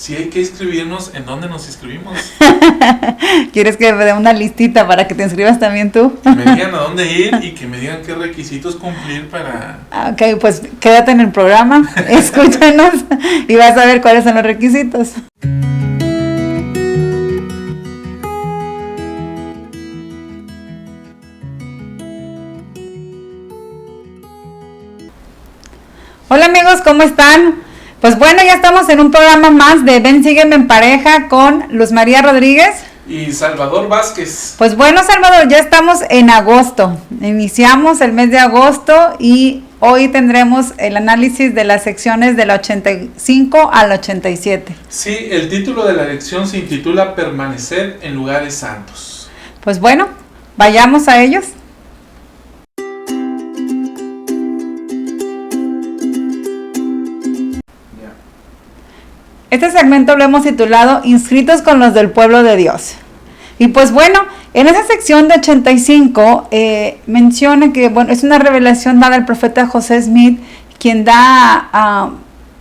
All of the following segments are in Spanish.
si hay que inscribirnos, ¿en dónde nos inscribimos? ¿Quieres que me dé una listita para que te inscribas también tú? Que me digan a dónde ir y que me digan qué requisitos cumplir para... Ok, pues quédate en el programa, escúchanos y vas a ver cuáles son los requisitos. Hola amigos, ¿cómo están? Pues bueno, ya estamos en un programa más de Ven, Sígueme en Pareja con Luz María Rodríguez y Salvador Vázquez. Pues bueno, Salvador, ya estamos en agosto, iniciamos el mes de agosto y hoy tendremos el análisis de las secciones del 85 al 87. Sí, el título de la lección se intitula Permanecer en lugares santos. Pues bueno, vayamos a ellos. Este segmento lo hemos titulado Inscritos con los del pueblo de Dios. Y pues bueno, en esa sección de 85 menciona que bueno, es una revelación dada al profeta José Smith, quien da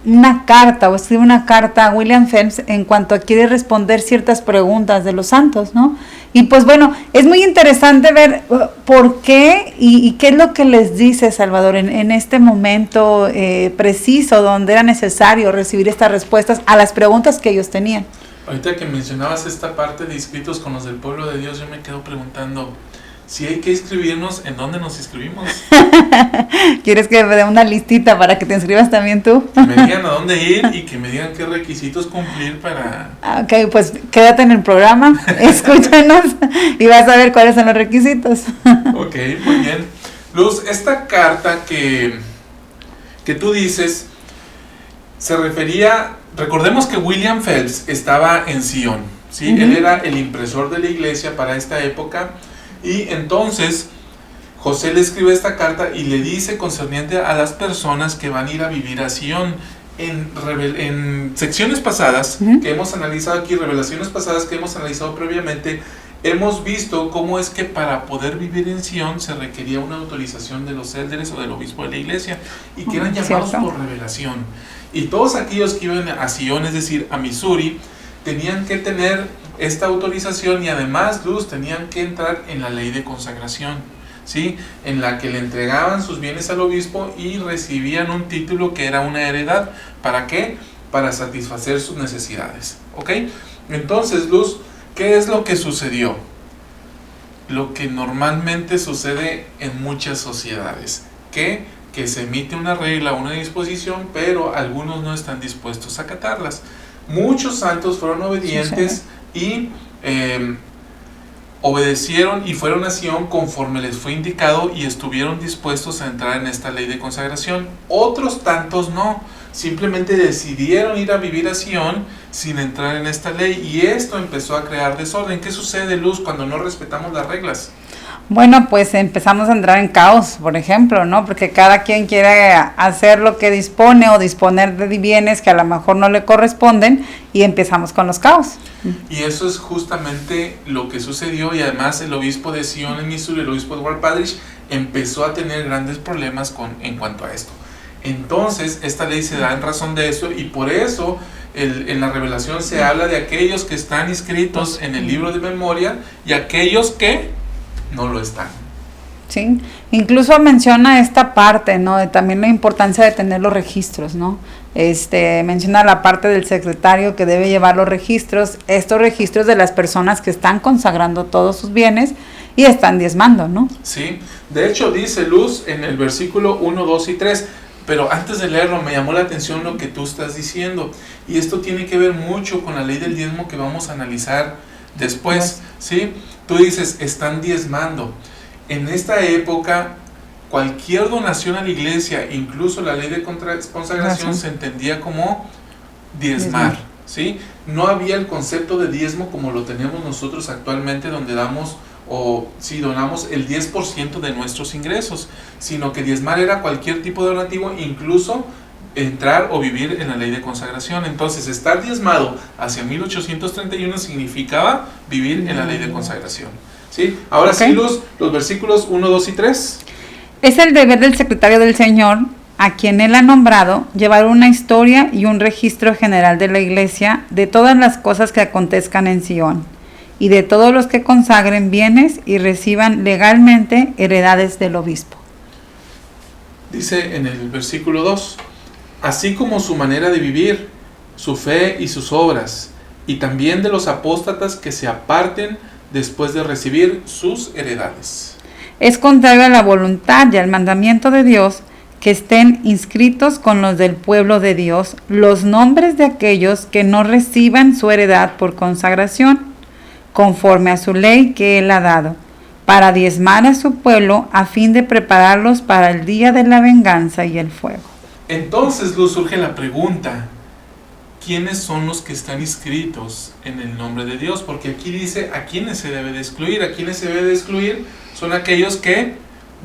una carta o escribe una carta a William Phelps en cuanto a quiere responder ciertas preguntas de los santos, ¿no? Y pues bueno, es muy interesante ver por qué y qué es lo que les dice Salvador en este momento preciso donde era necesario recibir estas respuestas a las preguntas que ellos tenían. Ahorita que mencionabas esta parte de inscritos con los del pueblo de Dios, yo me quedo preguntando, si hay que inscribirnos, ¿en dónde nos inscribimos? ¿Quieres que me dé una listita para que te inscribas también tú? Que me digan a dónde ir y que me digan qué requisitos cumplir para... Ok, pues quédate en el programa, escúchanos y vas a ver cuáles son los requisitos. Ok, muy bien. Luz, esta carta que tú dices se refería... Recordemos que William Phelps estaba en Sion, ¿sí? Uh-huh. Él era el impresor de la iglesia para esta época y entonces José le escribe esta carta y le dice concerniente a las personas que van a ir a vivir a Sion. En secciones pasadas uh-huh. que hemos analizado aquí, revelaciones pasadas que hemos analizado previamente, hemos visto cómo es que para poder vivir en Sion se requería una autorización de los élderes o del obispo de la iglesia y que eran llamados por revelación. Y todos aquellos que iban a Sion, es decir, a Missouri, tenían que tener esta autorización y además, Luz, tenían que entrar en la ley de consagración, ¿sí? En la que le entregaban sus bienes al obispo y recibían un título que era una heredad. ¿Para qué? Para satisfacer sus necesidades, ¿ok? Entonces, Luz, ¿qué es lo que sucedió? Lo que normalmente sucede en muchas sociedades, que se emite una regla, una disposición, pero algunos no están dispuestos a acatarlas. Muchos santos fueron obedientes y obedecieron y fueron a Sion conforme les fue indicado y estuvieron dispuestos a entrar en esta ley de consagración. Otros tantos no, simplemente decidieron ir a vivir a Sion sin entrar en esta ley y esto empezó a crear desorden. ¿Qué sucede, Luz, cuando no respetamos las reglas? Bueno, pues empezamos a entrar en caos, por ejemplo, ¿no? Porque cada quien quiere hacer lo que dispone o disponer de bienes que a lo mejor no le corresponden y empezamos con los caos. Y eso es justamente lo que sucedió y además el obispo de Sion en Missouri, el obispo de Edward Padrich, empezó a tener grandes problemas en cuanto a esto. Entonces, esta ley se da en razón de eso y por eso en la revelación se habla de aquellos que están inscritos en el libro de memoria y aquellos que no lo están. Sí, incluso menciona esta parte, ¿no? De también la importancia de tener los registros, ¿no? Menciona la parte del secretario que debe llevar los registros, estos registros de las personas que están consagrando todos sus bienes y están diezmando, ¿no? Sí, de hecho dice Luz en el versículo 1, 2 y 3, pero antes de leerlo me llamó la atención lo que tú estás diciendo y esto tiene que ver mucho con la ley del diezmo que vamos a analizar después, ¿sí? Tú dices, están diezmando. En esta época, cualquier donación a la iglesia, incluso la ley de consagración, se entendía como diezmar, ¿sí? No había el concepto de diezmo como lo tenemos nosotros actualmente, donde damos donamos el 10% de nuestros ingresos, sino que diezmar era cualquier tipo de donativo, incluso entrar o vivir en la ley de consagración. Entonces, estar diezmado hacia 1831 significaba vivir en la ley de consagración, ¿sí? Ahora sí, Luz, los versículos 1, 2 y 3. Es el deber del secretario del Señor a quien él ha nombrado, llevar una historia y un registro general de la iglesia de todas las cosas que acontezcan en Sion, y de todos los que consagren bienes y reciban legalmente heredades del obispo. Dice en el versículo 2, así como su manera de vivir, su fe y sus obras, y también de los apóstatas que se aparten después de recibir sus heredades. Es contrario a la voluntad y al mandamiento de Dios que estén inscritos con los del pueblo de Dios los nombres de aquellos que no reciban su heredad por consagración, conforme a su ley que él ha dado, para diezmar a su pueblo a fin de prepararlos para el día de la venganza y el fuego. Entonces, Luz, surge la pregunta, ¿quiénes son los que están inscritos en el nombre de Dios? Porque aquí dice a quiénes se debe de excluir. A quienes se debe de excluir son aquellos que,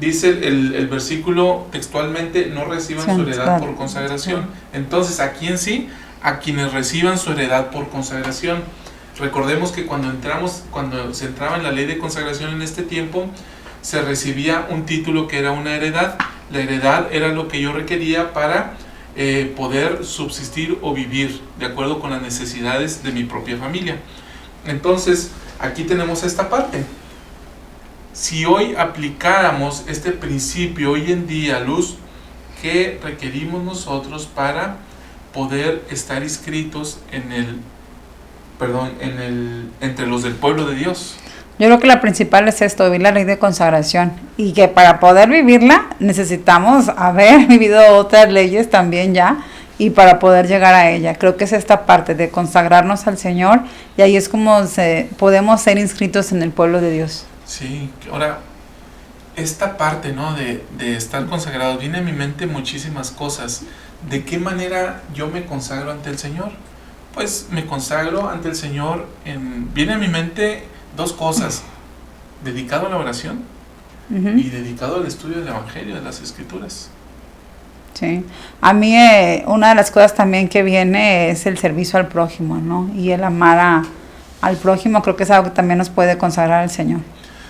dice el versículo textualmente, no reciban su heredad por consagración. Entonces, ¿a quién sí? A quienes reciban su heredad por consagración. Recordemos que cuando se entraba en la ley de consagración en este tiempo, se recibía un título que era una heredad. La heredad era lo que yo requería para poder subsistir o vivir de acuerdo con las necesidades de mi propia familia. Entonces, aquí tenemos esta parte. Si hoy aplicáramos este principio hoy en día, Luz, ¿qué requerimos nosotros para poder estar inscritos entre los del pueblo de Dios? Yo creo que la principal es esto, vivir la ley de consagración, y que para poder vivirla necesitamos haber vivido otras leyes también ya, y para poder llegar a ella. Creo que es esta parte de consagrarnos al Señor, y ahí es como podemos ser inscritos en el pueblo de Dios. Sí, ahora, esta parte, ¿no?, de estar consagrados, viene a mi mente muchísimas cosas. ¿De qué manera yo me consagro ante el Señor? Pues me consagro ante el Señor, viene a mi mente dos cosas: dedicado a la oración y dedicado al estudio del Evangelio, de las Escrituras. Sí, a mí una de las cosas también que viene es el servicio al prójimo, ¿no? Y el amar al prójimo, creo que es algo que también nos puede consagrar al Señor.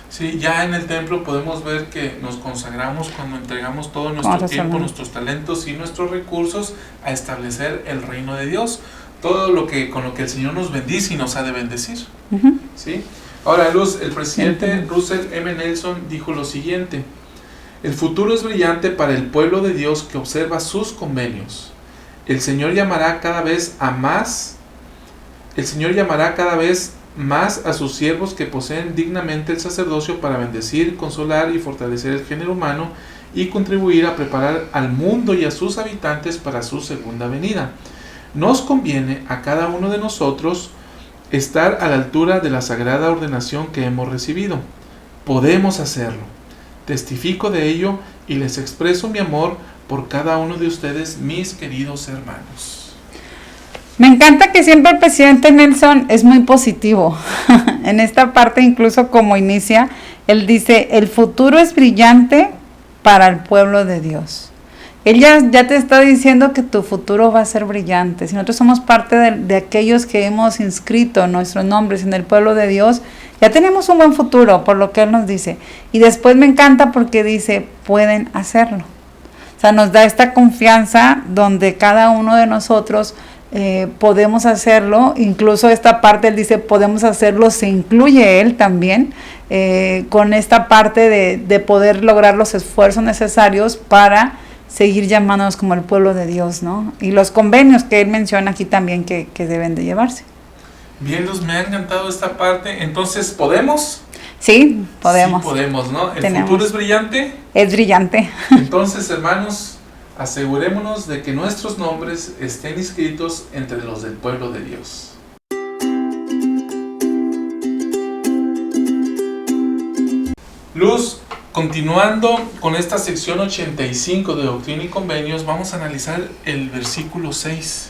Sí, ya en el templo podemos ver que nos consagramos cuando entregamos todo nuestro tiempo, nuestros talentos y nuestros recursos a establecer el reino de Dios, todo con lo que el Señor nos bendice y nos ha de bendecir. ¿Sí? Ahora, Luz, el presidente Russell M. Nelson dijo lo siguiente: el futuro es brillante para el pueblo de Dios que observa sus convenios. El Señor llamará cada vez más a sus siervos que poseen dignamente el sacerdocio para bendecir, consolar y fortalecer el género humano y contribuir a preparar al mundo y a sus habitantes para su segunda venida. Nos conviene a cada uno de nosotros estar a la altura de la sagrada ordenación que hemos recibido. Podemos hacerlo. Testifico de ello y les expreso mi amor por cada uno de ustedes, mis queridos hermanos. Me encanta que siempre el presidente Nelson es muy positivo. En esta parte, incluso como inicia, él dice, el futuro es brillante para el pueblo de Dios. Él ya te está diciendo que tu futuro va a ser brillante. Si nosotros somos parte de aquellos que hemos inscrito nuestros nombres en el pueblo de Dios, ya tenemos un buen futuro, por lo que Él nos dice. Y después me encanta porque dice, pueden hacerlo. O sea, nos da esta confianza donde cada uno de nosotros podemos hacerlo. Incluso esta parte, Él dice, podemos hacerlo, se incluye Él también, con esta parte de poder lograr los esfuerzos necesarios para seguir llamándonos como el pueblo de Dios, ¿no? Y los convenios que él menciona aquí también que deben de llevarse. Bien, Luz, me ha encantado esta parte. Entonces, ¿podemos? Sí, podemos. Sí, podemos, ¿no? ¿El futuro es brillante? Es brillante. Entonces, hermanos, asegurémonos de que nuestros nombres estén inscritos entre los del pueblo de Dios. Luz, continuando con esta sección 85 de Doctrina y Convenios, vamos a analizar el versículo 6.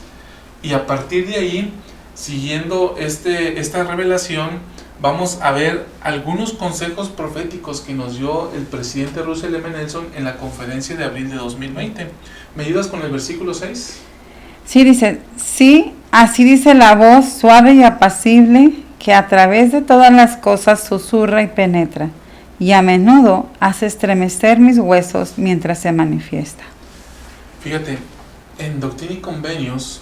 Y a partir de ahí, siguiendo esta revelación, vamos a ver algunos consejos proféticos que nos dio el presidente Russell M. Nelson en la conferencia de abril de 2020. ¿Me ayudas con el versículo 6? Sí, dice, sí, así dice la voz suave y apacible que a través de todas las cosas susurra y penetra, y a menudo hace estremecer mis huesos mientras se manifiesta. Fíjate, en Doctrina y Convenios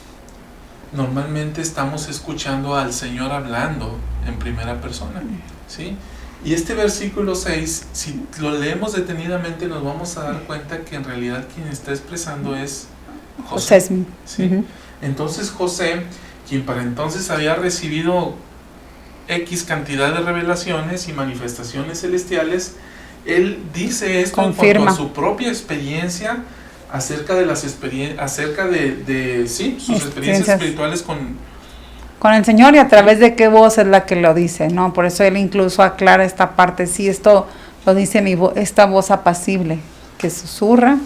normalmente estamos escuchando al Señor hablando en primera persona, ¿sí? Y este versículo 6, si lo leemos detenidamente, nos vamos a dar cuenta que en realidad quien está expresando es José, ¿sí? Uh-huh. Entonces José, quien para entonces había recibido X cantidad de revelaciones y manifestaciones celestiales, él dice esto en cuanto a su propia experiencia acerca de las acerca de sus experiencias espirituales con el Señor, y a través de qué voz es la que lo dice, ¿no? Por eso él incluso aclara esta parte, sí, esto lo dice esta voz apacible que susurra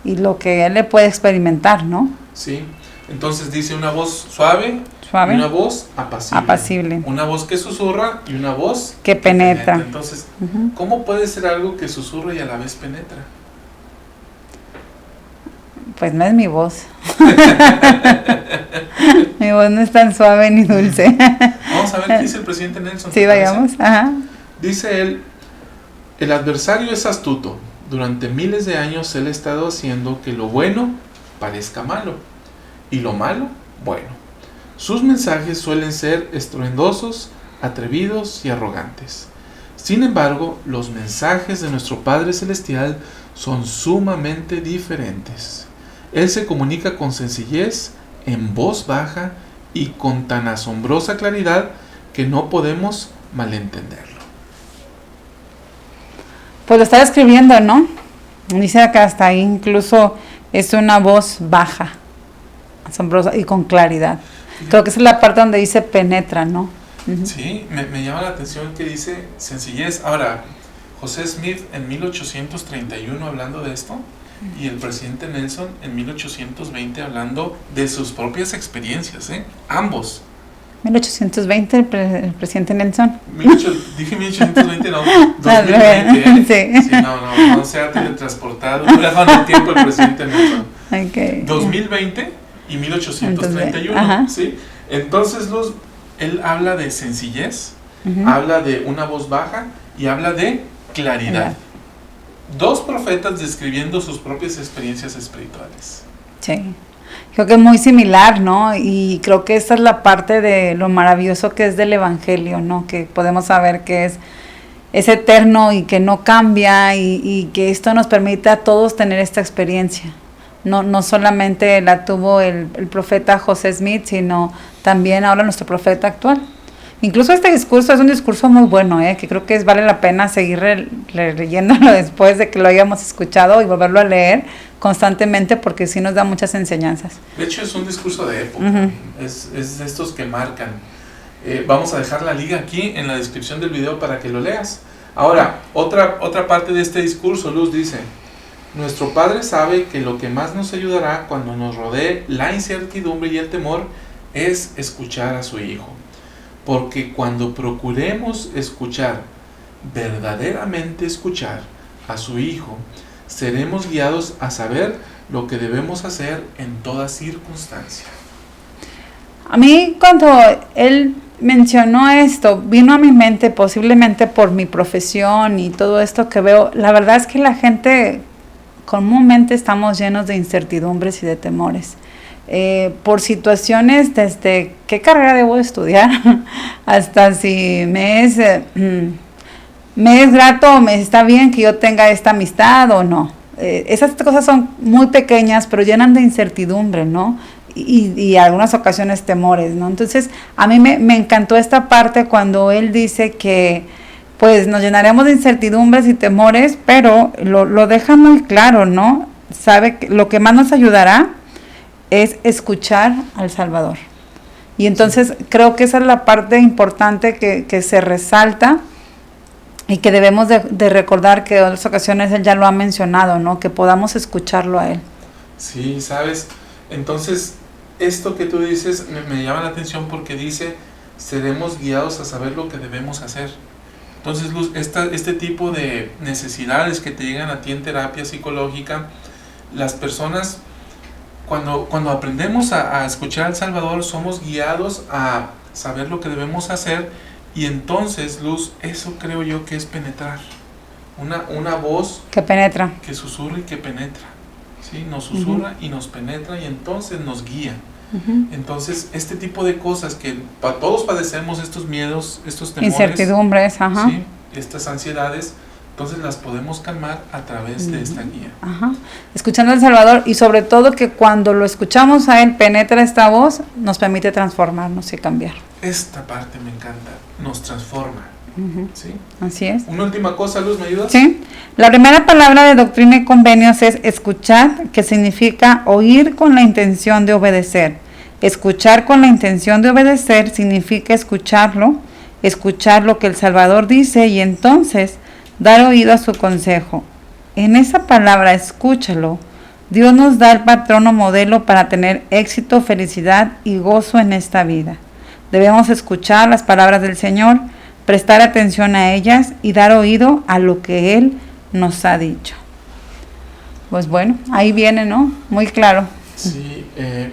y lo que él le puede experimentar, ¿no? Sí, entonces dice una voz suave. Y una voz apacible. Una voz que susurra y una voz que penetra. Entonces, ¿cómo puede ser algo que susurra y a la vez penetra? Pues no es mi voz. Mi voz no es tan suave ni dulce. Vamos a ver qué dice el presidente Nelson. Sí, vayamos. Ajá. Dice él, el adversario es astuto. Durante miles de años él ha estado haciendo que lo bueno parezca malo y lo malo, bueno. Sus mensajes suelen ser estruendosos, atrevidos y arrogantes. Sin embargo, los mensajes de nuestro Padre Celestial son sumamente diferentes. Él se comunica con sencillez, en voz baja y con tan asombrosa claridad que no podemos malentenderlo. Pues lo está describiendo, ¿no? Dice que hasta ahí incluso es una voz baja, asombrosa y con claridad. Creo que esa es la parte donde dice penetra, ¿no? Uh-huh. Sí, me llama la atención que dice sencillez. Ahora, José Smith en 1831 hablando de esto, y el presidente Nelson en 1820 hablando de sus propias experiencias, ambos. 1820 el presidente Nelson. Dije 1820, no, 2020. Sí, no se ha teletransportado. Viajando en el tiempo el presidente Nelson. Okay. 2020 y 1831, ¿sí? Entonces, Luz, él habla de sencillez, habla de una voz baja y habla de claridad. Dos profetas describiendo sus propias experiencias espirituales. Sí, creo que es muy similar, ¿no? Y creo que esta es la parte de lo maravilloso que es del Evangelio, ¿no? Que podemos saber que es eterno y que no cambia y que esto nos permite a todos tener esta experiencia. No solamente la tuvo el profeta José Smith, sino también ahora nuestro profeta actual. Incluso este discurso es un discurso muy bueno, que creo que vale la pena seguir leyéndolo después de que lo hayamos escuchado y volverlo a leer constantemente, porque sí nos da muchas enseñanzas. De hecho, es un discurso de época, es de estos que marcan. Vamos a dejar la liga aquí en la descripción del video para que lo leas. Ahora, otra parte de este discurso, Luz, dice: nuestro Padre sabe que lo que más nos ayudará cuando nos rodee la incertidumbre y el temor es escuchar a su Hijo. Porque cuando procuremos escuchar, verdaderamente escuchar a su Hijo, seremos guiados a saber lo que debemos hacer en toda circunstancia. A mí, cuando él mencionó esto, vino a mi mente, posiblemente por mi profesión y todo esto que veo, la verdad es que la gente comúnmente estamos llenos de incertidumbres y de temores. Por situaciones desde qué carrera debo estudiar hasta si me es grato o me está bien que yo tenga esta amistad o no. Esas cosas son muy pequeñas, pero llenan de incertidumbre, ¿no? Y algunas ocasiones temores, ¿no? Entonces, a mí me encantó esta parte cuando él dice que pues nos llenaremos de incertidumbres y temores, pero lo deja muy claro, ¿no? Sabe que lo que más nos ayudará es escuchar al Salvador. Y entonces creo que esa es la parte importante que se resalta y que debemos de recordar, que en otras ocasiones él ya lo ha mencionado, ¿no? Que podamos escucharlo a él. Sí, sabes, entonces esto que tú dices me llama la atención porque dice: seremos guiados a saber lo que debemos hacer. Entonces, Luz, este tipo de necesidades que te llegan a ti en terapia psicológica, las personas, cuando aprendemos a escuchar al Salvador, somos guiados a saber lo que debemos hacer, y entonces, Luz, eso creo yo que es penetrar. Una voz que penetra, que susurra y que penetra. ¿sí? Nos susurra y nos penetra y entonces nos guía. Entonces, este tipo de cosas que todos padecemos, estos miedos, estos temores, incertidumbres, ¿sí? Estas ansiedades, entonces las podemos calmar a través de esta guía. Escuchando al Salvador, y sobre todo que cuando lo escuchamos a Él, penetra esta voz, nos permite transformarnos y cambiar. Esta parte me encanta, nos transforma. ¿Sí? Así es. Una última cosa, Luz, ¿me ayudas? Sí. La primera palabra de Doctrina y Convenios es escuchar, que significa oír con la intención de obedecer. Escuchar con la intención de obedecer significa escucharlo, escuchar lo que el Salvador dice y entonces dar oído a su consejo. En esa palabra, escúchalo, Dios nos da el patrón o modelo para tener éxito, felicidad y gozo en esta vida. Debemos escuchar las palabras del Señor, prestar atención a ellas y dar oído a lo que Él nos ha dicho. Pues bueno, ahí viene, ¿no? Muy claro. Sí,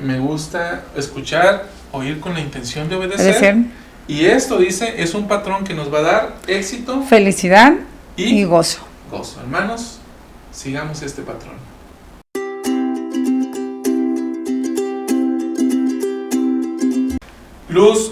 me gusta escuchar, oír con la intención de obedecer. Y esto, dice, es un patrón que nos va a dar éxito, felicidad y gozo. Hermanos, sigamos este patrón. Luz,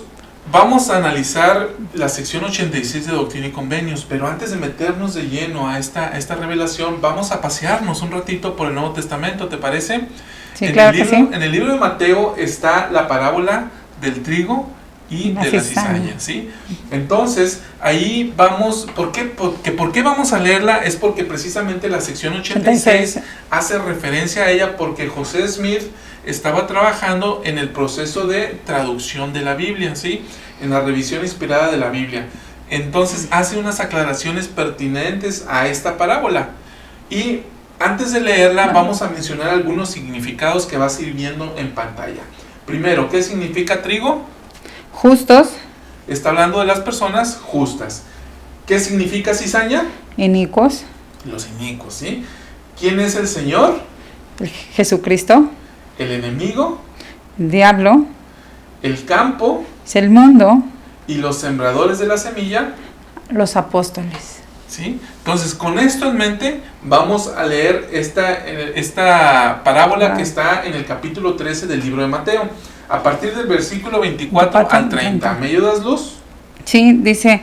vamos a analizar la sección 86 de Doctrina y Convenios, pero antes de meternos de lleno a esta revelación, vamos a pasearnos un ratito por el Nuevo Testamento, ¿te parece? Sí, claro que sí. En el libro de Mateo está la parábola del trigo y de la cizaña, ¿sí? Entonces, ahí vamos, ¿por qué vamos a leerla? Es porque precisamente la sección 86 hace referencia a ella porque José Smith estaba trabajando en el proceso de traducción de la Biblia, ¿sí? En la revisión inspirada de la Biblia. Entonces, hace unas aclaraciones pertinentes a esta parábola. Y antes de leerla, vamos a mencionar algunos significados que vas a ir viendo en pantalla. Primero, ¿qué significa trigo? Justos. Está hablando de las personas justas. ¿Qué significa cizaña? Inicuos. Los inicuos, ¿sí? ¿Quién es el Señor? Jesucristo. El enemigo. El diablo. El campo. Es el mundo. Y los sembradores de la semilla. Los apóstoles. ¿Sí? Entonces, con esto en mente, vamos a leer esta parábola que está en el capítulo 13 del libro de Mateo, a partir del versículo 24 al 30. ¿Me ayudas, Luz? Sí, dice,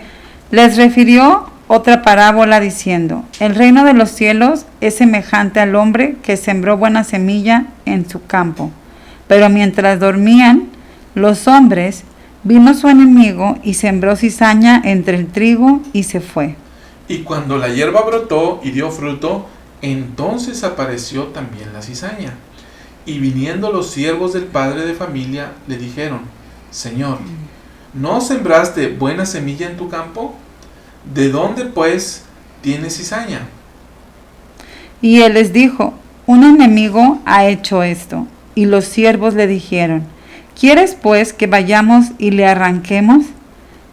les refirió otra parábola diciendo, el reino de los cielos es semejante al hombre que sembró buena semilla en su campo. Pero mientras dormían los hombres, vino su enemigo y sembró cizaña entre el trigo y se fue. Y cuando la hierba brotó y dio fruto, entonces apareció también la cizaña. Y viniendo los siervos del padre de familia, le dijeron, Señor, ¿no sembraste buena semilla en tu campo? ¿De dónde, pues, tienes cizaña? Y él les dijo, un enemigo ha hecho esto. Y los siervos le dijeron, ¿quieres, pues, que vayamos y le arranquemos?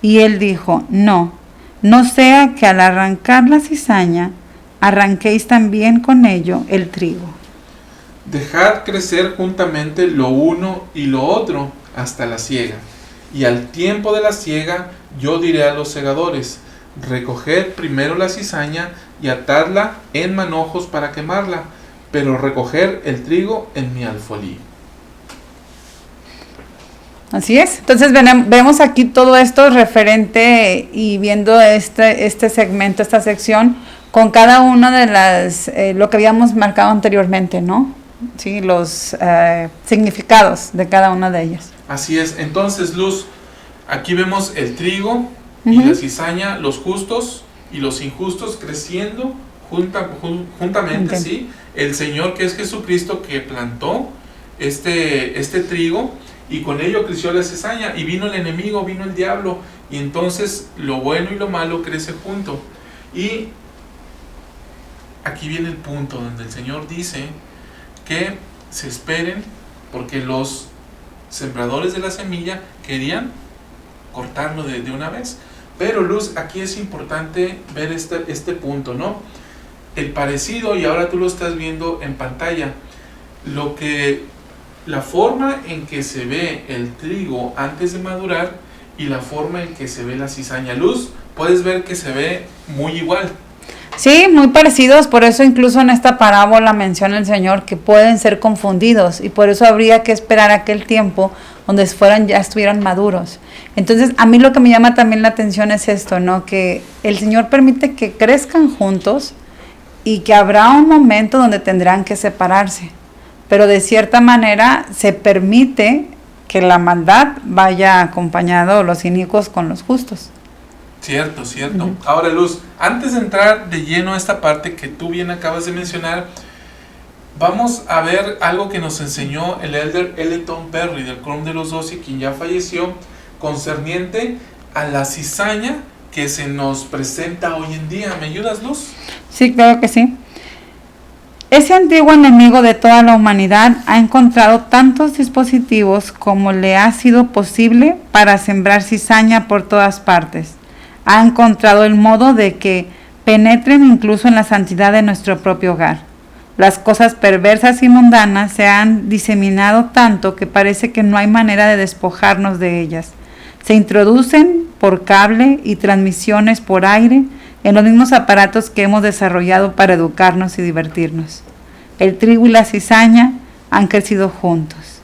Y él dijo, no sea que al arrancar la cizaña, arranquéis también con ello el trigo. Dejad crecer juntamente lo uno y lo otro hasta la siega. Y al tiempo de la siega, yo diré a los segadores, recoged primero la cizaña y atadla en manojos para quemarla, pero recoger el trigo en mi alfolí. Así es. Entonces vemos aquí todo esto referente y viendo este segmento, esta sección, con cada una de las, lo que habíamos marcado anteriormente, ¿no? Sí, los significados de cada una de ellas. Así es. Entonces, Luz, aquí vemos el trigo y la cizaña, los justos y los injustos creciendo juntamente, ¿sí? El Señor, que es Jesucristo, que plantó este trigo, y con ello creció la cizaña, y vino el enemigo, vino el diablo, y entonces lo bueno y lo malo crece junto. Y aquí viene el punto donde el Señor dice que se esperen, porque los sembradores de la semilla querían cortarlo de una vez. Pero, Luz, aquí es importante ver este punto, ¿no? El parecido, y ahora tú lo estás viendo en pantalla, la forma en que se ve el trigo antes de madurar y la forma en que se ve la cizaña. Luz, puedes ver que se ve muy igual. Sí, muy parecidos, por eso incluso en esta parábola menciona el Señor que pueden ser confundidos y por eso habría que esperar aquel tiempo donde ya estuvieran maduros. Entonces, a mí lo que me llama también la atención es esto, ¿no? Que el Señor permite que crezcan juntos y que habrá un momento donde tendrán que separarse, pero de cierta manera se permite que la maldad vaya acompañado, los inicuos con los justos. Cierto, cierto. Ahora, Luz, antes de entrar de lleno a esta parte que tú bien acabas de mencionar, vamos a ver algo que nos enseñó el elder Ellington Perry del Quórum de los 12, quien ya falleció, concerniente a la cizaña que se nos presenta hoy en día. ¿Me ayudas, Luz? Sí, claro que sí. Ese antiguo enemigo de toda la humanidad ha encontrado tantos dispositivos como le ha sido posible para sembrar cizaña por todas partes. Ha encontrado el modo de que penetren incluso en la santidad de nuestro propio hogar. Las cosas perversas y mundanas se han diseminado tanto que parece que no hay manera de despojarnos de ellas. Se introducen por cable y transmisiones por aire en los mismos aparatos que hemos desarrollado para educarnos y divertirnos. El trigo y la cizaña han crecido juntos.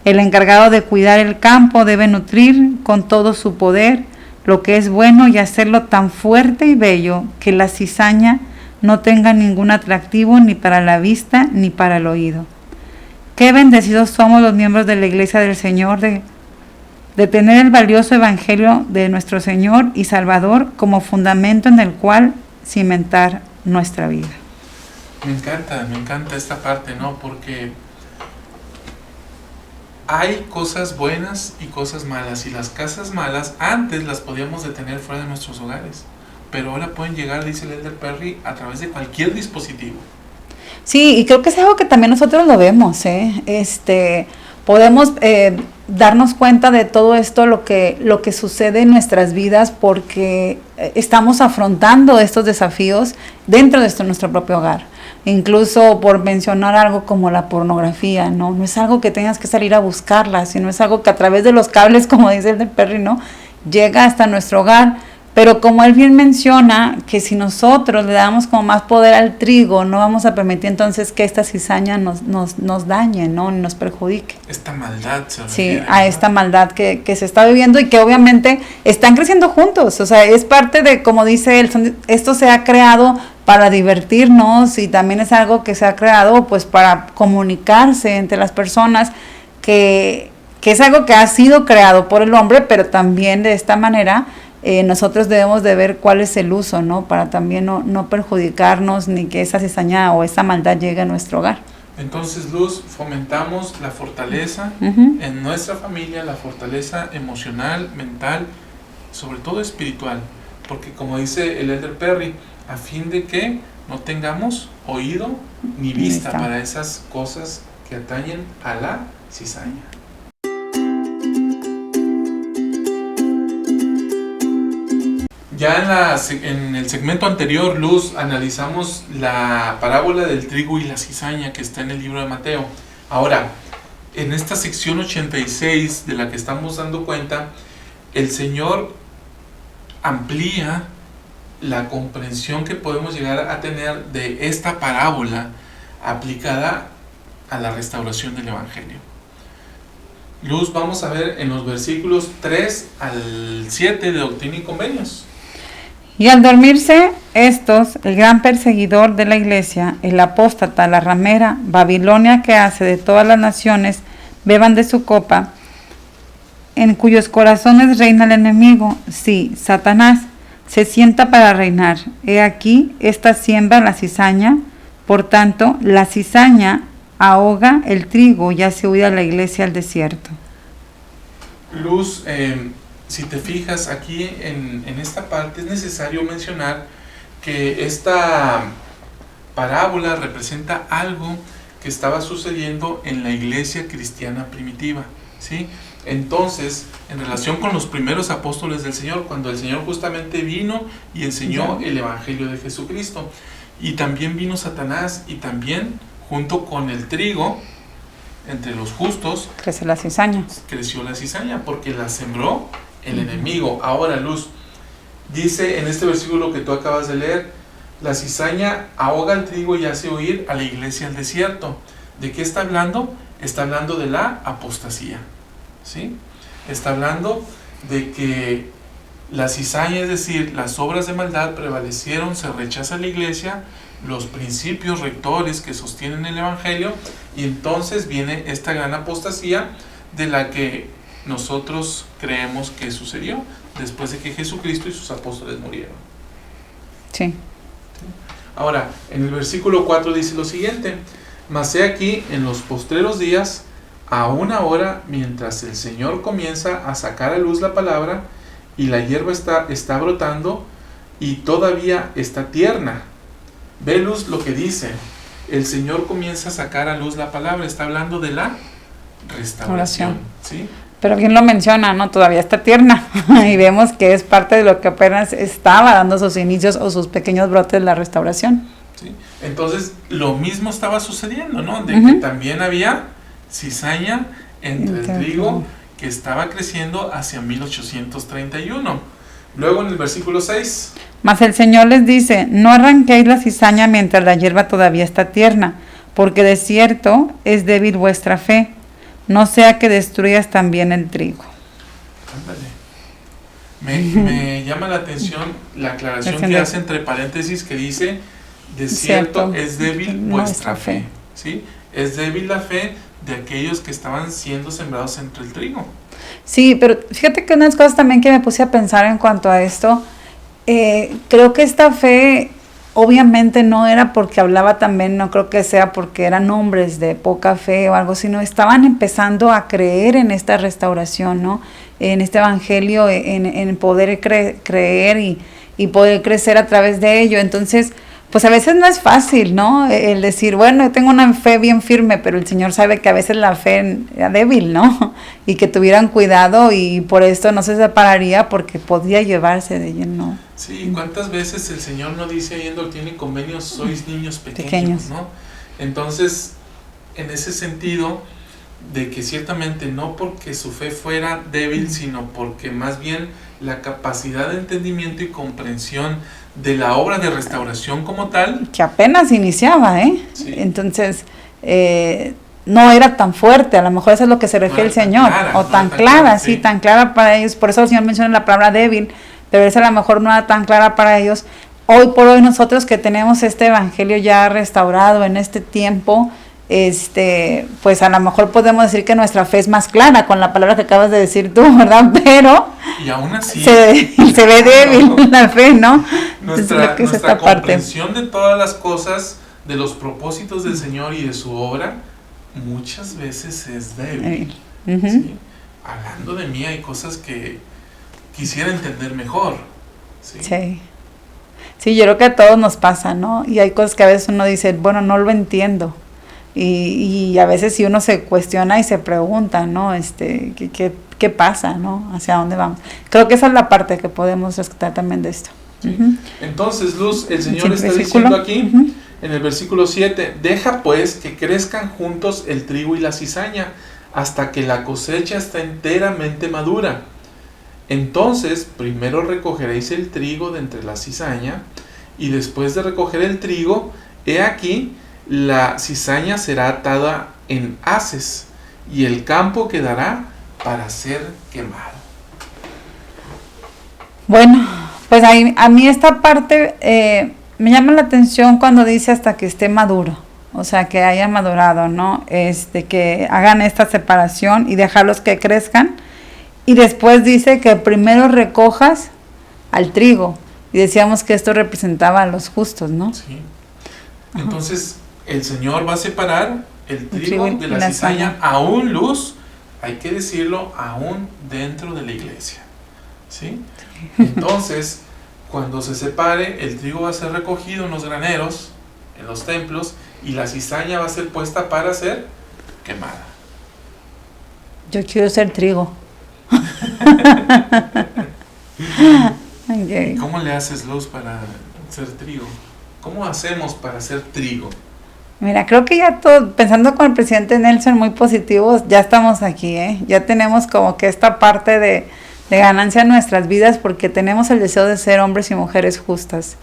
El encargado de cuidar el campo debe nutrir con todo su poder lo que es bueno y hacerlo tan fuerte y bello que la cizaña no tenga ningún atractivo ni para la vista ni para el oído. Qué bendecidos somos los miembros de la Iglesia del Señor de tener el valioso Evangelio de nuestro Señor y Salvador como fundamento en el cual cimentar nuestra vida. Me encanta esta parte, ¿no? Porque hay cosas buenas y cosas malas, y las cosas malas antes las podíamos detener fuera de nuestros hogares, pero ahora pueden llegar, dice el elder Perry, a través de cualquier dispositivo. Sí, y creo que es algo que también nosotros lo vemos, podemos darnos cuenta de todo esto, lo que sucede en nuestras vidas, porque estamos afrontando estos desafíos dentro de nuestro propio hogar. Incluso por mencionar algo como la pornografía, ¿no? No es algo que tengas que salir a buscarla, sino es algo que a través de los cables, como dice el de Perry, ¿no? Llega hasta nuestro hogar. Pero como él bien menciona, que si nosotros le damos como más poder al trigo, no vamos a permitir entonces que esta cizaña nos dañe, ¿no? Nos perjudique. Esta maldad se refiere, sí, a esta maldad que se está viviendo y que obviamente están creciendo juntos. O sea, es parte de, como dice él, esto se ha creado para divertirnos y también es algo que se ha creado pues para comunicarse entre las personas, que es algo que ha sido creado por el hombre, pero también de esta manera nosotros debemos de ver cuál es el uso, ¿no? Para también no perjudicarnos ni que esa cizaña o esa maldad llegue a nuestro hogar. Entonces, Luz, fomentamos la fortaleza en nuestra familia, la fortaleza emocional, mental, sobre todo espiritual, porque como dice el elder Perry, a fin de que no tengamos oído ni vista para esas cosas que atañen a la cizaña. Ya en el segmento anterior, Luz, analizamos la parábola del trigo y la cizaña que está en el libro de Mateo. Ahora, en esta sección 86 de la que estamos dando cuenta, el Señor amplía la comprensión que podemos llegar a tener de esta parábola aplicada a la restauración del Evangelio. Luz, vamos a ver en los versículos 3 al 7 de Doctrina y Convenios. Y al dormirse estos, el gran perseguidor de la iglesia, el apóstata, la ramera, Babilonia, que hace de todas las naciones beban de su copa, en cuyos corazones reina el enemigo, sí, Satanás, se sienta para reinar. He aquí, esta siembra la cizaña, por tanto, la cizaña ahoga el trigo y hace huir a la iglesia al desierto. Luz, si te fijas aquí en esta parte, es necesario mencionar que esta parábola representa algo que estaba sucediendo en la iglesia cristiana primitiva, ¿sí? Entonces, en relación con los primeros apóstoles del Señor, cuando el Señor justamente vino y enseñó el Evangelio de Jesucristo, y también vino Satanás, y también junto con el trigo, entre los justos, creció la cizaña. Creció la cizaña, porque la sembró el enemigo. Ahora, Luz, dice en este versículo que tú acabas de leer, La cizaña ahoga el trigo y hace huir a la iglesia al desierto. ¿De qué está hablando? Está hablando de la apostasía, ¿sí? Está hablando de que la cizaña, es decir, las obras de maldad prevalecieron, se rechaza la iglesia, los principios rectores que sostienen el evangelio, y entonces viene esta gran apostasía de la que nosotros creemos que sucedió después de que Jesucristo y sus apóstoles murieron. Sí. Ahora, en el versículo 4 dice lo siguiente: mas he aquí, en los postreros días, a una hora, mientras el Señor comienza a sacar a luz la palabra, y la hierba está brotando, y todavía está tierna. Ve, Luz, lo que dice. El Señor comienza a sacar a luz la palabra. Está hablando de la restauración, ¿sí? Pero bien lo menciona, ¿no? Todavía está tierna. Y vemos que es parte de lo que apenas estaba dando sus inicios o sus pequeños brotes de la restauración. ¿Sí? Entonces, lo mismo estaba sucediendo, ¿no? De que también había cizaña entre el trigo que estaba creciendo hacia 1831. Luego en el versículo 6. Mas el Señor les dice: no arranquéis la cizaña mientras la hierba todavía está tierna, porque de cierto es débil vuestra fe. No sea que destruyas también el trigo. Ándale. Me llama la atención la aclaración que hace entre paréntesis que dice: de cierto es débil vuestra fe. ¿Sí? Es débil la fe de aquellos que estaban siendo sembrados entre el trigo. Sí, pero fíjate que unas cosas también que me puse a pensar en cuanto a esto, creo que esta fe obviamente no era porque hablaba también, no creo que sea porque eran hombres de poca fe o algo, sino estaban empezando a creer en esta restauración, ¿no? En este evangelio, en poder creer y poder crecer a través de ello. Entonces, pues a veces no es fácil, ¿no? El decir, bueno, yo tengo una fe bien firme, pero el Señor sabe que a veces la fe era débil, ¿no? Y que tuvieran cuidado, y por esto no se separaría porque podía llevarse de lleno. Sí, ¿cuántas veces el Señor no dice ahí en Doctrina y Convenios: sois niños pequeños, ¿no? Entonces, en ese sentido, de que ciertamente no porque su fe fuera débil, sino porque más bien la capacidad de entendimiento y comprensión de la obra de restauración como tal, que apenas iniciaba, ¿eh? Sí. Entonces, no era tan fuerte, a lo mejor eso es lo que se refiere el Señor, o tan clara, sí, tan clara para ellos. Por eso el Señor menciona la palabra débil, pero esa a lo mejor no era tan clara para ellos. Hoy por hoy nosotros que tenemos este evangelio ya restaurado en este tiempo, pues a lo mejor podemos decir que nuestra fe es más clara con la palabra que acabas de decir tú, ¿verdad? Pero y aún así se ve débil la fe, ¿no? Nuestra comprensión de todas las cosas, de los propósitos del Señor y de su obra, muchas veces es débil. ¿Sí? Hablando de mí, hay cosas que quisiera entender mejor. ¿Sí? Sí, yo creo que a todos nos pasa, ¿no? Y hay cosas que a veces uno dice, bueno, no lo entiendo. Y a veces si uno se cuestiona y se pregunta, ¿no? ¿Qué pasa, no? ¿Hacia dónde vamos? Creo que esa es la parte que podemos rescatar también de esto. Sí. Entonces, Luz, el Señor está diciendo aquí, en el versículo 7, deja pues que crezcan juntos el trigo y la cizaña, hasta que la cosecha está enteramente madura. Entonces, primero recogeréis el trigo de entre la cizaña, y después de recoger el trigo, he aquí, la cizaña será atada en haces, y el campo quedará para ser quemado. Bueno, pues a mí esta parte me llama la atención cuando dice hasta que esté maduro, o sea, que haya madurado, ¿no? Que hagan esta separación y dejarlos que crezcan, y después dice que primero recojas al trigo, y decíamos que esto representaba a los justos, ¿no? Sí. Entonces, el Señor va a separar el trigo de la cizaña, aún, Luz, hay que decirlo, aún dentro de la iglesia. ¿Sí? Entonces, cuando se separe, el trigo va a ser recogido en los graneros, en los templos, y la cizaña va a ser puesta para ser quemada. Yo quiero ser trigo. Okay. ¿Cómo le haces, Luz, para ser trigo? ¿Cómo hacemos para ser trigo? Mira, creo que ya todo, pensando con el presidente Nelson muy positivos, ya estamos aquí, ya tenemos como que esta parte de ganancia en nuestras vidas, porque tenemos el deseo de ser hombres y mujeres justas.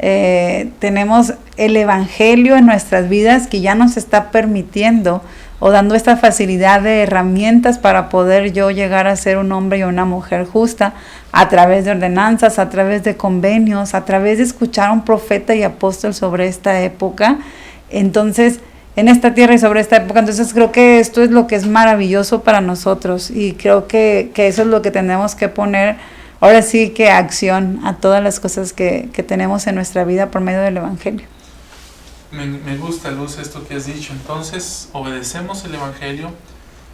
tenemos el Evangelio en nuestras vidas que ya nos está permitiendo o dando esta facilidad de herramientas para poder yo llegar a ser un hombre y una mujer justa a través de ordenanzas, a través de convenios, a través de escuchar a un profeta y apóstol sobre esta época. Entonces, en esta tierra y sobre esta época, entonces creo que esto es lo que es maravilloso para nosotros y creo que eso es lo que tenemos que poner ahora sí que acción a todas las cosas que tenemos en nuestra vida por medio del Evangelio. Me gusta, Luz, esto que has dicho. Entonces, obedecemos el Evangelio,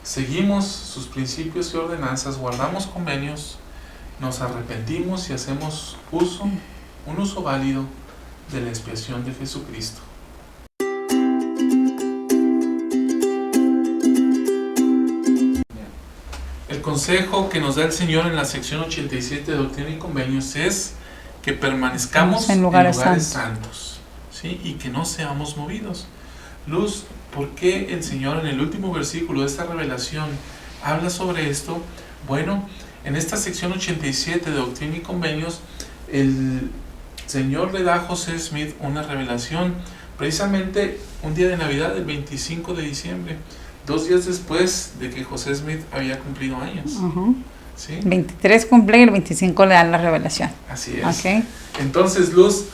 seguimos sus principios y ordenanzas, guardamos convenios, nos arrepentimos y hacemos un uso válido de la expiación de Jesucristo. El consejo que nos da el Señor en la sección 87 de Doctrina y Convenios es que permanezcamos en lugares santos. ¿Sí? Y que no seamos movidos. Luz, ¿por qué el Señor en el último versículo de esta revelación habla sobre esto? Bueno, en esta sección 87 de Doctrina y Convenios, el Señor le da a José Smith una revelación, precisamente un día de Navidad, el 25 de diciembre, 2 días después de que José Smith había cumplido años. ¿Sí? 23 cumple y el 25 le dan la revelación. Así es. Okay. Entonces, Luz,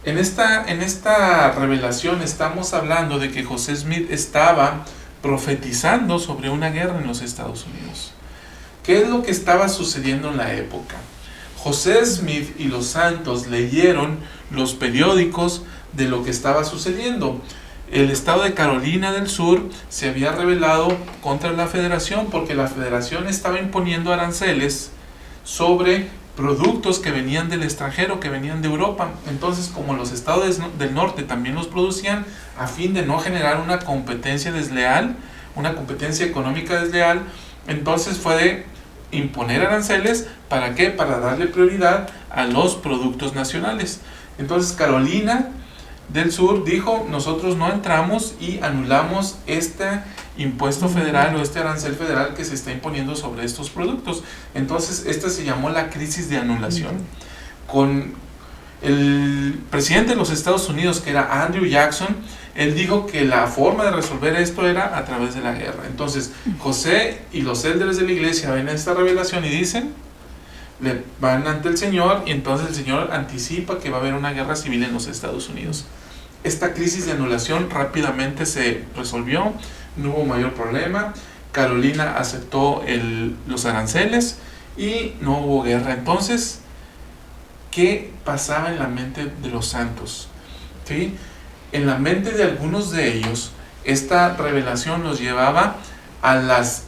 en esta revelación estamos hablando de que José Smith estaba profetizando sobre una guerra en los Estados Unidos. ¿Qué es lo que estaba sucediendo en la época? José Smith y los santos leyeron los periódicos de lo que estaba sucediendo. El estado de Carolina del Sur se había rebelado contra la Federación porque la Federación estaba imponiendo aranceles sobre productos que venían del extranjero, que venían de Europa. Entonces, como los estados del norte también los producían, a fin de no generar una competencia desleal, una competencia económica desleal, entonces fue de imponer aranceles. ¿Para qué? Para darle prioridad a los productos nacionales. Entonces, Carolina del Sur dijo, nosotros no entramos y anulamos este impuesto federal o este arancel federal que se está imponiendo sobre estos productos. Entonces, esta se llamó la crisis de anulación. Con el presidente de los Estados Unidos, que era Andrew Jackson, él dijo que la forma de resolver esto era a través de la guerra. Entonces, José y los líderes de la iglesia ven esta revelación y dicen, le van ante el Señor, y entonces el Señor anticipa que va a haber una guerra civil en los Estados Unidos. Esta crisis de anulación rápidamente se resolvió, no hubo mayor problema. Carolina aceptó los aranceles y no hubo guerra. Entonces, ¿qué pasaba en la mente de los santos? ¿Sí? En la mente de algunos de ellos, esta revelación los llevaba a las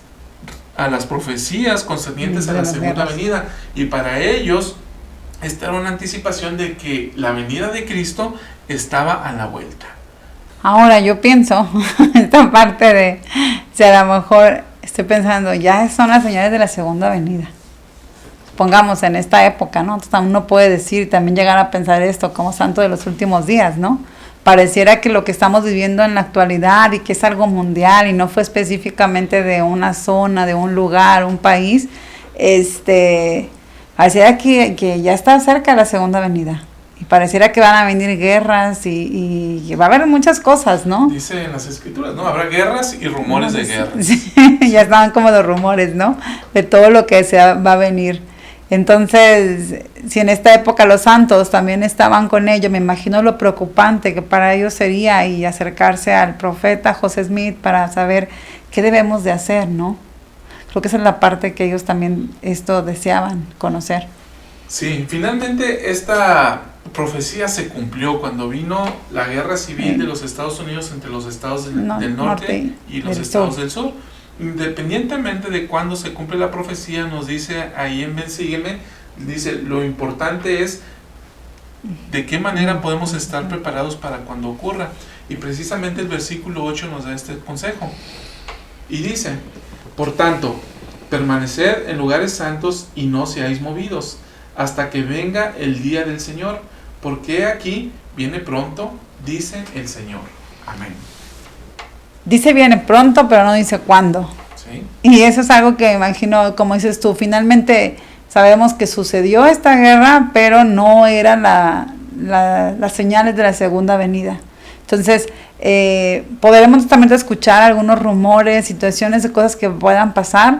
profecías concernientes a la segunda venida, y para ellos esta era una anticipación de que la venida de Cristo estaba a la vuelta. Ahora yo pienso, esta parte de, si a lo mejor estoy pensando, ya son las señales de la segunda venida. Pongamos en esta época, ¿no? Entonces uno puede decir, también llegar a pensar esto como santo de los últimos días, ¿no? Pareciera que lo que estamos viviendo en la actualidad y que es algo mundial y no fue específicamente de una zona, de un lugar, un país, pareciera que ya está cerca la segunda venida. Y pareciera que van a venir guerras y va a haber muchas cosas, ¿no? Dice en las escrituras, ¿no? Habrá guerras y rumores de guerras. Sí, ya estaban como los rumores, ¿no? De todo lo que va a venir. Entonces, si en esta época los santos también estaban con ellos, me imagino lo preocupante que para ellos sería y acercarse al profeta José Smith para saber qué debemos de hacer, ¿no? Creo que esa es la parte que ellos también deseaban conocer. Sí, finalmente esta profecía se cumplió cuando vino la guerra civil de los Estados Unidos entre los estados del norte y los estados del sur. Independientemente de cuándo se cumple la profecía, nos dice ahí en Ven, Sígueme, dice, lo importante es de qué manera podemos estar preparados para cuando ocurra. Y precisamente el versículo 8 nos da este consejo. Y dice, por tanto, permaneced en lugares santos y no seáis movidos, hasta que venga el día del Señor, porque aquí viene pronto, dice el Señor. Amén. Dice viene pronto, pero no dice cuándo. ¿Sí? Y eso es algo que me imagino, como dices tú, finalmente sabemos que sucedió esta guerra, pero no eran las señales de la segunda venida. Entonces, podremos también escuchar algunos rumores, situaciones de cosas que puedan pasar,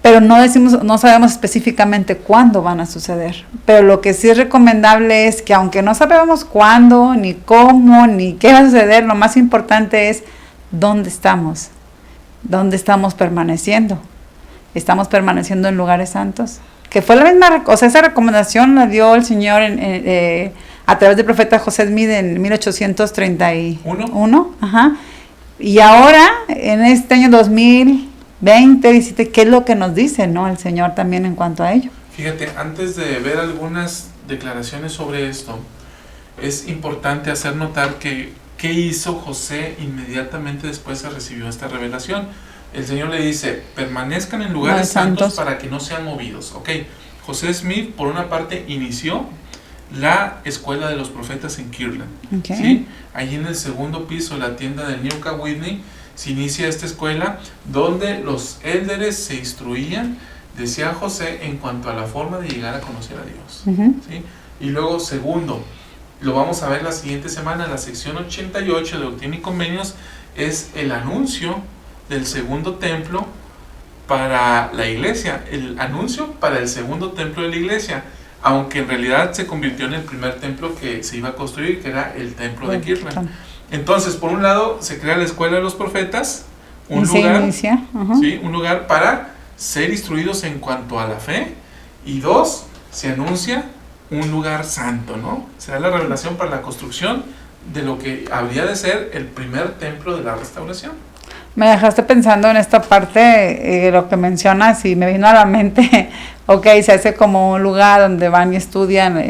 pero no sabemos específicamente cuándo van a suceder. Pero lo que sí es recomendable es que, aunque no sabemos cuándo, ni cómo, ni qué va a suceder, lo más importante es dónde estamos permaneciendo. Estamos permaneciendo en lugares santos, que fue la misma, esa recomendación la dio el Señor a través del profeta José Smith en 1831. Ajá. Y ahora, en este año 2020, ¿qué es lo que nos dice, no, el Señor también en cuanto a ello? Fíjate, antes de ver algunas declaraciones sobre esto, es importante hacer notar que ¿qué hizo José inmediatamente después se recibió esta revelación? El Señor le dice, permanezcan en lugares santos para que no sean movidos. Ok, José Smith, por una parte, inició la escuela de los profetas en Kirtland. Okay. ¿Sí? Allí en el segundo piso, la tienda del New Whitney, se inicia esta escuela donde los élderes se instruían, decía José, en cuanto a la forma de llegar a conocer a Dios. ¿Sí? Y luego, segundo, lo vamos a ver la siguiente semana, la sección 88 de Doctrina y Convenios, es el anuncio del segundo templo para la iglesia, el anuncio para el segundo templo de la iglesia, aunque en realidad se convirtió en el primer templo que se iba a construir, que era el templo de Kirtland. Entonces, por un lado, se crea la escuela de los profetas, un lugar para ser instruidos en cuanto a la fe, y dos, se anuncia un lugar santo, ¿no? Será la revelación para la construcción de lo que habría de ser el primer templo de la restauración. Me dejaste pensando en esta parte, lo que mencionas, y me vino a la mente, se hace como un lugar donde van y estudian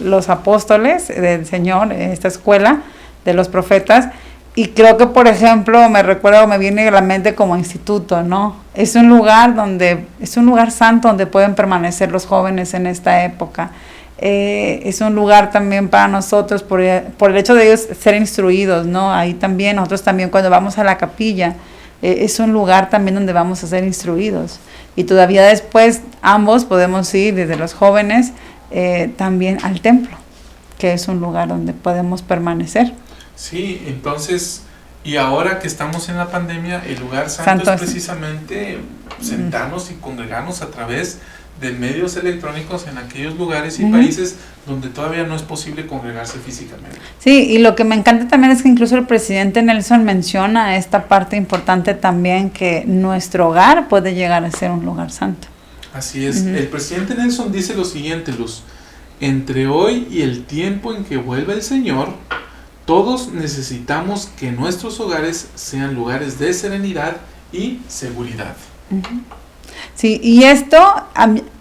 los apóstoles del Señor, esta escuela de los profetas, y creo que, por ejemplo, me viene a la mente como instituto, ¿no? Es un lugar santo donde pueden permanecer los jóvenes en esta época. Es un lugar también para nosotros por el hecho de ellos ser instruidos, ¿no? Ahí también, nosotros también cuando vamos a la capilla, es un lugar también donde vamos a ser instruidos. Y todavía después ambos podemos ir, desde los jóvenes, también al templo, que es un lugar donde podemos permanecer. Sí, entonces, y ahora que estamos en la pandemia, el lugar santo es precisamente sentarnos y congregarnos a través de medios electrónicos en aquellos lugares y países donde todavía no es posible congregarse físicamente. Sí, y lo que me encanta también es que incluso el presidente Nelson menciona esta parte importante también, que nuestro hogar puede llegar a ser un lugar santo. Así es. El presidente Nelson dice lo siguiente, Luz: entre hoy y el tiempo en que vuelva el Señor, todos necesitamos que nuestros hogares sean lugares de serenidad y seguridad. Sí, y esto,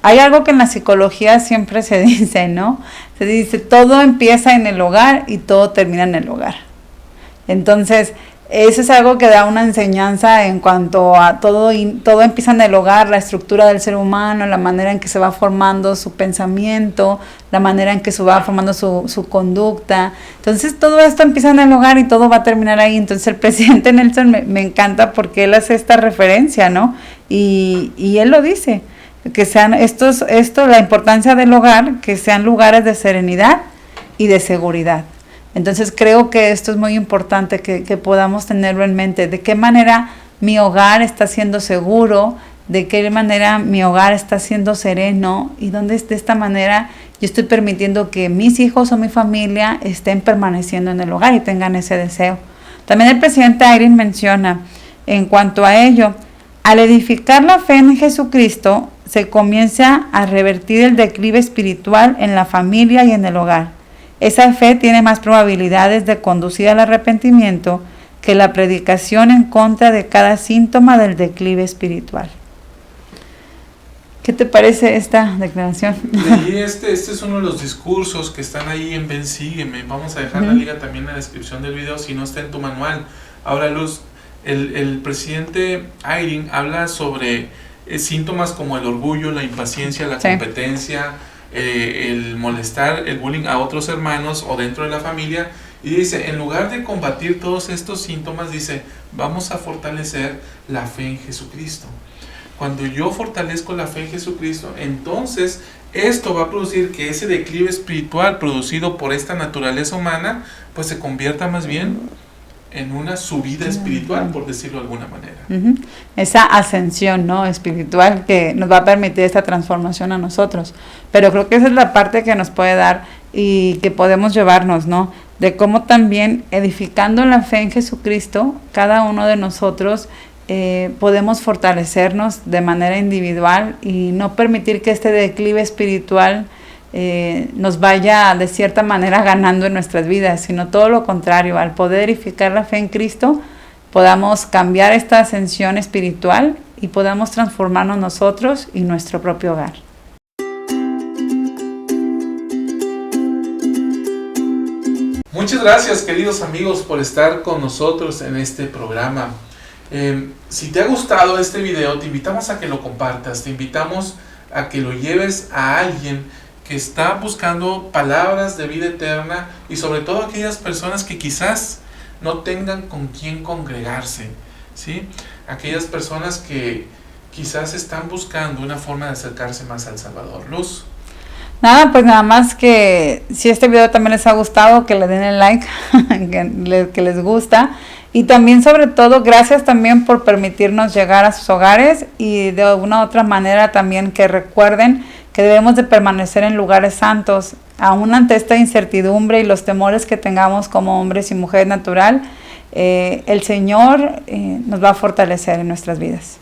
hay algo que en la psicología siempre se dice, ¿no? Se dice, todo empieza en el hogar y todo termina en el hogar. Entonces, eso es algo que da una enseñanza en cuanto a todo empieza en el hogar, la estructura del ser humano, la manera en que se va formando su pensamiento, la manera en que se va formando su conducta. Entonces, todo esto empieza en el hogar y todo va a terminar ahí. Entonces, el presidente Nelson me encanta porque él hace esta referencia, ¿no? Y él lo dice, que sean la importancia del hogar, que sean lugares de serenidad y de seguridad. Entonces creo que esto es muy importante que podamos tenerlo en mente, de qué manera mi hogar está siendo seguro, de qué manera mi hogar está siendo sereno, y dónde de esta manera yo estoy permitiendo que mis hijos o mi familia estén permaneciendo en el hogar y tengan ese deseo. También el presidente Eyring menciona en cuanto a ello, al edificar la fe en Jesucristo se comienza a revertir el declive espiritual en la familia y en el hogar. Esa fe tiene más probabilidades de conducir al arrepentimiento que la predicación en contra de cada síntoma del declive espiritual. ¿Qué te parece esta declaración? Y este es uno de los discursos que están ahí en Ven Sígueme. Vamos a dejar la liga también en la descripción del video si no está en tu manual. Ahora, Luz, el presidente Eyring habla sobre síntomas como el orgullo, la impaciencia, la competencia, el molestar, el bullying a otros hermanos o dentro de la familia, y dice, en lugar de combatir todos estos síntomas, dice, vamos a fortalecer la fe en Jesucristo. cuando yo fortalezco la fe en Jesucristo, entonces esto va a producir que ese declive espiritual producido por esta naturaleza humana, pues se convierta más bien en una subida espiritual, por decirlo de alguna manera. Uh-huh. Esa ascensión, ¿no?, espiritual que nos va a permitir esta transformación a nosotros. Pero creo que esa es la parte que nos puede dar y que podemos llevarnos, ¿no?, de cómo también edificando la fe en Jesucristo, cada uno de nosotros podemos fortalecernos de manera individual y no permitir que este declive espiritual nos vaya de cierta manera ganando en nuestras vidas, sino todo lo contrario, al poder edificar la fe en Cristo, podamos cambiar esta ascensión espiritual y podamos transformarnos nosotros y nuestro propio hogar. Muchas gracias, queridos amigos, por estar con nosotros en este programa. Si te ha gustado este video, te invitamos a que lo compartas, te invitamos a que lo lleves a alguien que está buscando palabras de vida eterna y sobre todo aquellas personas que quizás no tengan con quién congregarse, ¿sí? Aquellas personas que quizás están buscando una forma de acercarse más al Salvador. Luz. Nada, pues nada más que si este video también les ha gustado, que le den el like, que les gusta. Y también, sobre todo, gracias también por permitirnos llegar a sus hogares y de alguna u otra manera también que recuerden que debemos de permanecer en lugares santos, aún ante esta incertidumbre y los temores que tengamos como hombres y mujeres natural, el Señor nos va a fortalecer en nuestras vidas.